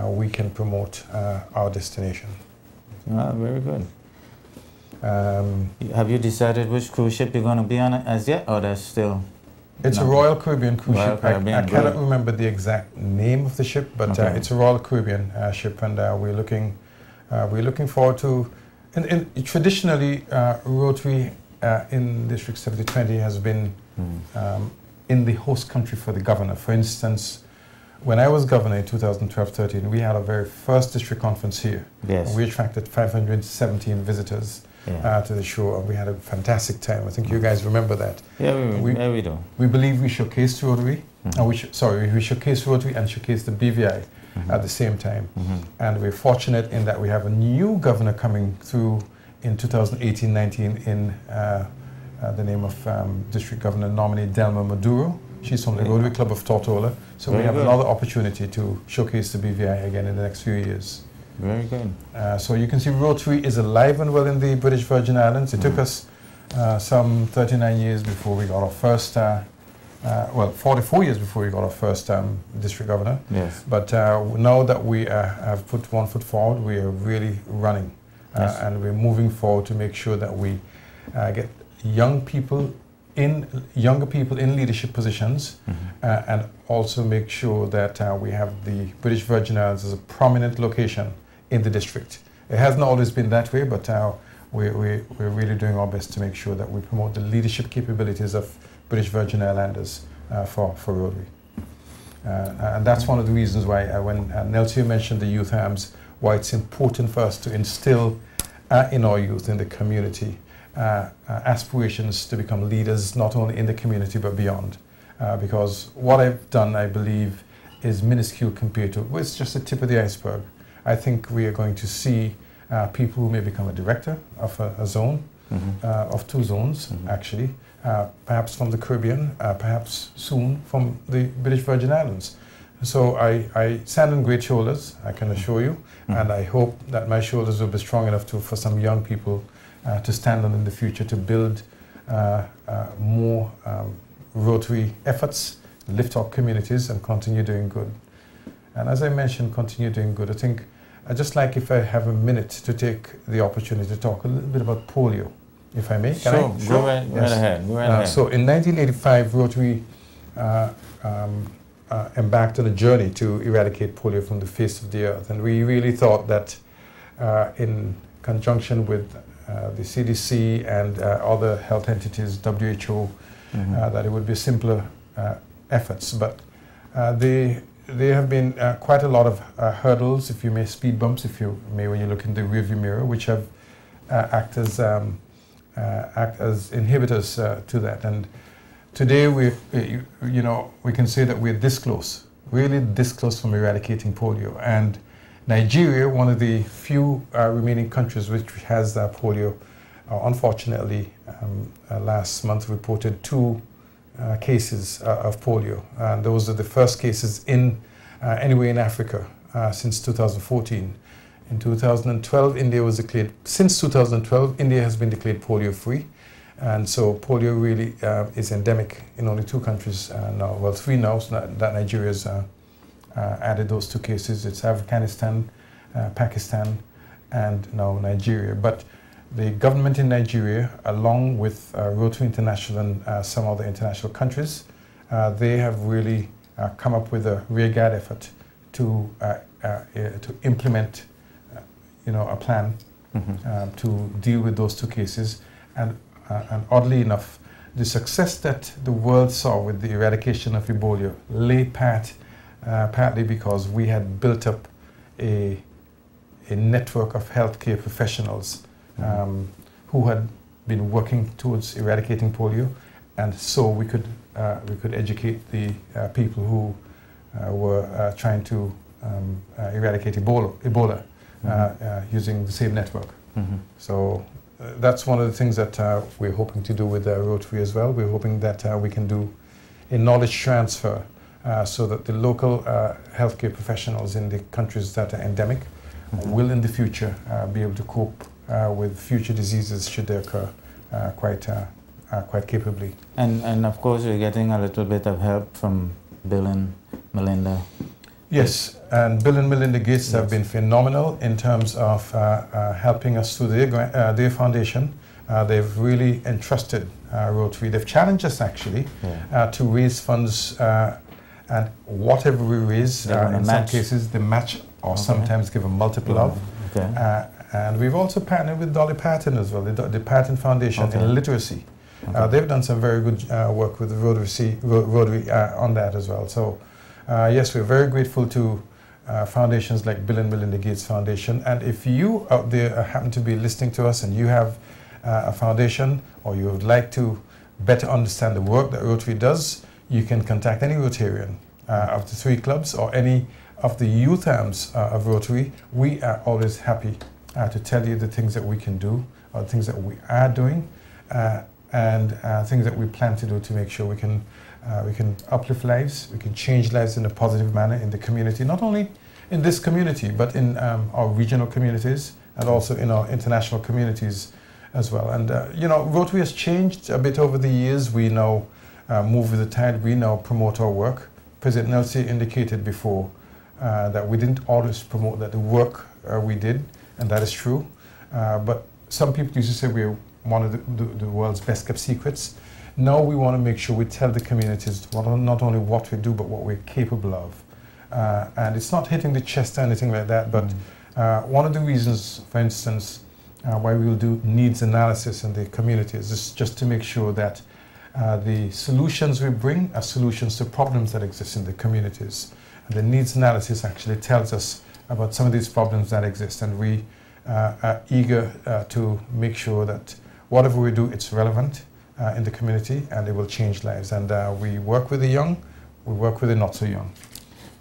we can promote our destination. Very good. Have you decided which cruise ship you're going to be on as yet, or that's still? It's a Royal Caribbean cruise Royal ship. Caribbean, I cannot remember the exact name of the ship, but it's a Royal Caribbean ship, and we're looking forward to. Traditionally, Rotary in District 7020 has been in the host country for the governor. For instance, when I was governor in 2012-13, we had our very first district conference here. Yes. We attracted 517 visitors to the show, and we had a fantastic time. I think you guys remember that. Yeah, we do. We believe we showcased Rotary, we showcased Rotary and showcased the BVI at the same time. And we're fortunate in that we have a new governor coming through in 2018-19 in the name of District Governor nominee Delma Maduro. She's from the Rotary Club of Tortola. So we have another opportunity to showcase the BVI again in the next few years. Very good. So you can see Rotary is alive and well in the British Virgin Islands. It took us some 39 years before we got our first, 44 years before we got our first district governor. Yes. But now that we have put one foot forward, we are really running. And we're moving forward to make sure that we get younger people in leadership positions, and also make sure that we have the British Virgin Islands as a prominent location in the district. It hasn't always been that way, but we're really doing our best to make sure that we promote the leadership capabilities of British Virgin Islanders for Rotary. And that's one of the reasons why when Nelson mentioned the youth arms, why it's important for us to instill in our youth, in the community, aspirations to become leaders, not only in the community but beyond. Because what I've done, I believe, is minuscule compared to, well, it's just the tip of the iceberg. I think we are going to see people who may become a director of a zone, of two zones, actually, perhaps from the Caribbean, perhaps soon from the British Virgin Islands. So I stand on great shoulders, I can assure you, and I hope that my shoulders will be strong enough for some young people to stand on in the future to build more Rotary efforts, lift our communities, and continue doing good. And as I mentioned, continue doing good. I think I'd just like, if I have a minute, to take the opportunity to talk a little bit about polio, if I may. Can I? Go right ahead. Go right ahead. So in 1985, Rotary embarked on a journey to eradicate polio from the face of the earth. And we really thought that in conjunction with the CDC and other health entities, WHO, that it would be simpler efforts. But there have been quite a lot of hurdles, if you may, speed bumps, if you may, when you look in the rearview mirror, which have act as inhibitors to that. And today, we can say that we're this close, really this close from eradicating polio. And Nigeria, one of the few remaining countries which has polio, unfortunately, last month reported 2 cases of polio. And those are the first cases anywhere in Africa since 2014. In 2012, India was declared, since 2012, India has been declared polio-free. And so polio really is endemic in only 2 countries now, well, 3 now, so that Nigeria's added those 2 cases. It's Afghanistan, Pakistan, and now Nigeria. But the government in Nigeria, along with Rotary International and some other international countries, they have really come up with a rearguard effort to implement, a plan to deal with those 2 cases. And oddly enough, the success that the world saw with the eradication of Ebola lay partly because we had built up a network of healthcare professionals who had been working towards eradicating polio, and so we could educate the people who were trying to eradicate Ebola using the same network. So that's one of the things that we're hoping to do with Rotary as well. We're hoping that we can do a knowledge transfer so that the local healthcare professionals in the countries that are endemic will in the future be able to cope with future diseases should they occur quite capably. And of course we're getting a little bit of help from Bill and Melinda. Yes, and Bill and Melinda Gates have been phenomenal in terms of helping us through their foundation. They've really entrusted Rotary. They've challenged us actually to raise funds, and whatever we raise, in some cases they match or sometimes give a multiple of. And we've also partnered with Dolly Parton as well, the Parton Foundation in literacy. They've done some very good work with Rotary on that as well. So yes, we're very grateful to foundations like Bill and Melinda Gates Foundation. And if you out there happen to be listening to us and you have a foundation or you would like to better understand the work that Rotary does, you can contact any Rotarian of the 3 clubs or any of the youth arms of Rotary. We are always happy to tell you the things that we can do, or the things that we are doing, and things that we plan to do to make sure we can uplift lives, we can change lives in a positive manner in the community, not only in this community, but in our regional communities and also in our international communities as well. And you know, Rotary has changed a bit over the years. We now move with the tide, we now promote our work. President Nelson indicated before that we didn't always promote the work we did, and that is true. But some people used to say we're one of the world's best kept secrets. Now we want to make sure we tell the communities not only what we do, but what we're capable of. And it's not hitting the chest or anything like that, but one of the reasons, for instance, why we will do needs analysis in the communities is just to make sure that the solutions we bring are solutions to problems that exist in the communities. And the needs analysis actually tells us about some of these problems that exist, and we are eager to make sure that whatever we do, it's relevant in the community and it will change lives. And we work with the young, we work with the not so young.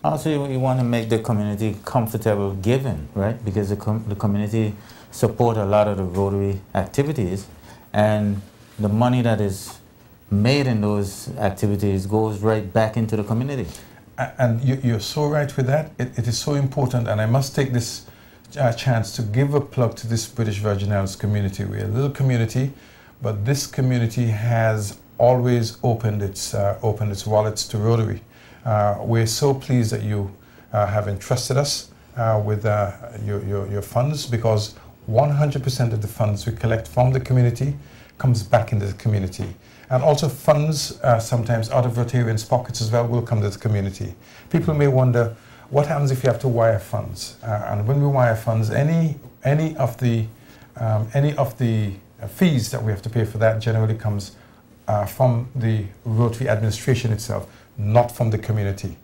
Also, we want to make the community comfortable giving, right? Because the community support a lot of the Rotary activities, and the money that is made in those activities goes right back into the community. And you're so right with that. It is so important, and I must take this chance to give a plug to this British Virgin Islands community. We're a little community, but this community has always opened its wallets to Rotary. We're so pleased that you have entrusted us with your funds, because 100% of the funds we collect from the community comes back into the community. And also funds, sometimes out of Rotarians' pockets as well, will come to the community. People may wonder, what happens if you have to wire funds? And when we wire funds, any of the fees that we have to pay for that generally comes from the Rotary administration itself, not from the community.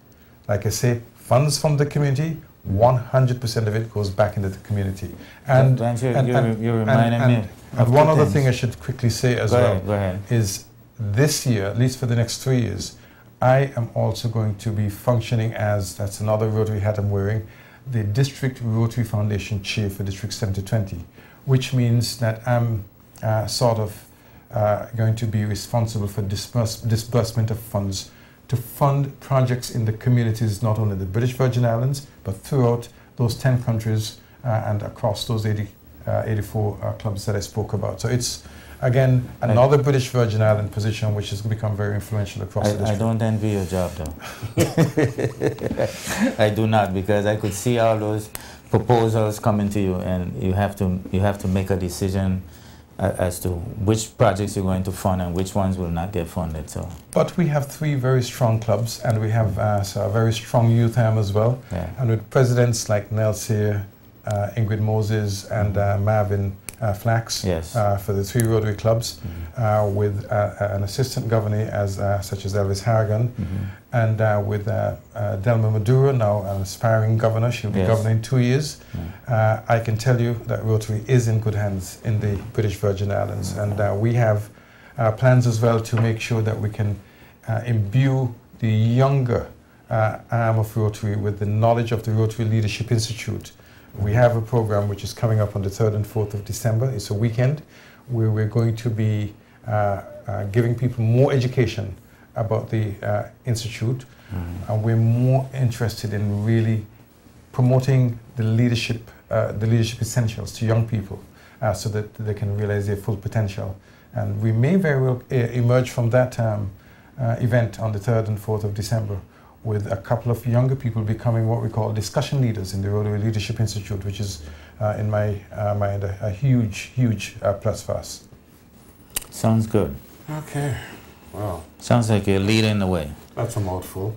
Like I say, funds from the community, 100% of it goes back into the community. And you're reminding me. And one other thing I should quickly say as well go ahead. is this year, at least for the next 3 years, I am also going to be functioning as, that's another Rotary hat I'm wearing, the District Rotary Foundation Chair for District 7020, which means that I'm going to be responsible for disbursement of funds to fund projects in the communities, not only the British Virgin Islands, but throughout those 10 countries and across those 84 clubs that I spoke about. So it's, again, another British Virgin Island position which has become very influential across the district. I don't envy your job, though. I do not, because I could see all those proposals coming to you, and you have to make a decision as to which projects you're going to fund and which ones will not get funded. So, but we have 3 very strong clubs, and we have a very strong youth arm as well. Yeah. And with presidents like Nels here, Ingrid Moses, and Marvin Flax, Yes. for the 3 Rotary clubs, with an assistant governor such as Elvis Harrigan, and with Delma Maduro, now an aspiring governor. She'll be governor in 2 years. I can tell you that Rotary is in good hands in the British Virgin Islands, and we have plans as well to make sure that we can imbue the younger arm of Rotary with the knowledge of the Rotary Leadership Institute. We have a program which is coming up on the 3rd and 4th of December. It's a weekend where we're going to be giving people more education about the Institute. And we're more interested in really promoting the leadership essentials to young people so that they can realize their full potential. And we may very well emerge from that event on the 3rd and 4th of December with a couple of younger people becoming what we call discussion leaders in the Rotary Leadership Institute, which is, in my mind, a huge plus for us. Sounds good. Okay. Wow. Sounds like you're leading the way. That's a mouthful.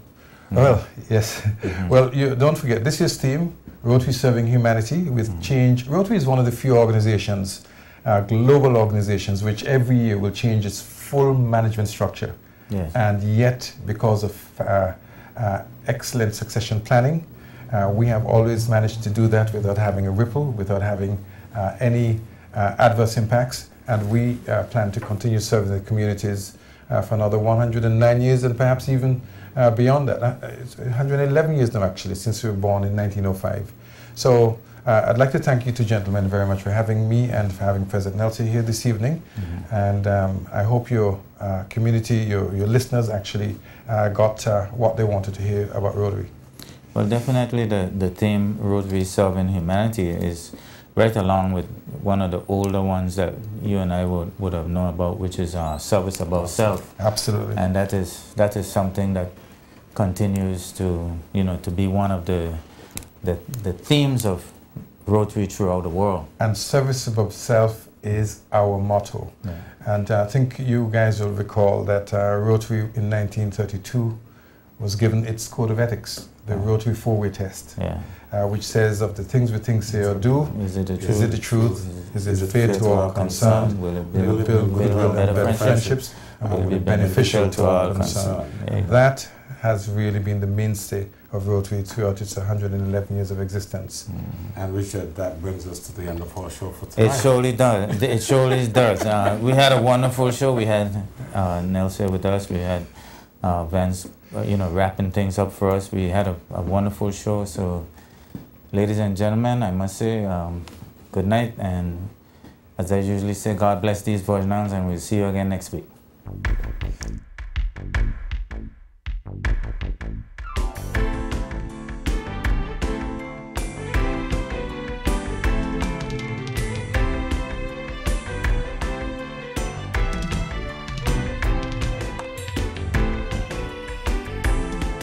Well, yes. Well, you don't forget, this year's theme, Rotary Serving Humanity with Change. Rotary is one of the few organizations, global organizations, which every year will change its full management structure. Yes. And yet, because of excellent succession planning, we have always managed to do that without having a ripple, without having any adverse impacts, and we plan to continue serving the communities for another 109 years and perhaps even beyond that. It's 111 years now, actually, since we were born in 1905. So I'd like to thank you two gentlemen very much for having me and for having President Nelson here this evening. And I hope your community, your listeners actually got what they wanted to hear about Rotary. Well, definitely the theme Rotary Serving Humanity is right along with one of the older ones that you and I would have known about, which is service above self. Absolutely. And that is something that continues to, to be one of the themes of Rotary throughout the world. And service above self is our motto. Yeah. And I think you guys will recall that Rotary in 1932 was given its code of ethics, the Rotary four-way test, which says of the things we think, say, or do, is it the truth? Is it fair to all concerned? Will it build goodwill and better friendships? And will it be beneficial to all concerned? That has really been the mainstay of Rotary throughout its 111 years of existence. And Richard, that brings us to the end of our show for tonight. It surely does. It surely does. We had a wonderful show. We had Nelson with us. We had Vance, wrapping things up for us. We had a wonderful show. So, ladies and gentlemen, I must say good night. And as I usually say, God bless these Virgin Islands, and we'll see you again next week.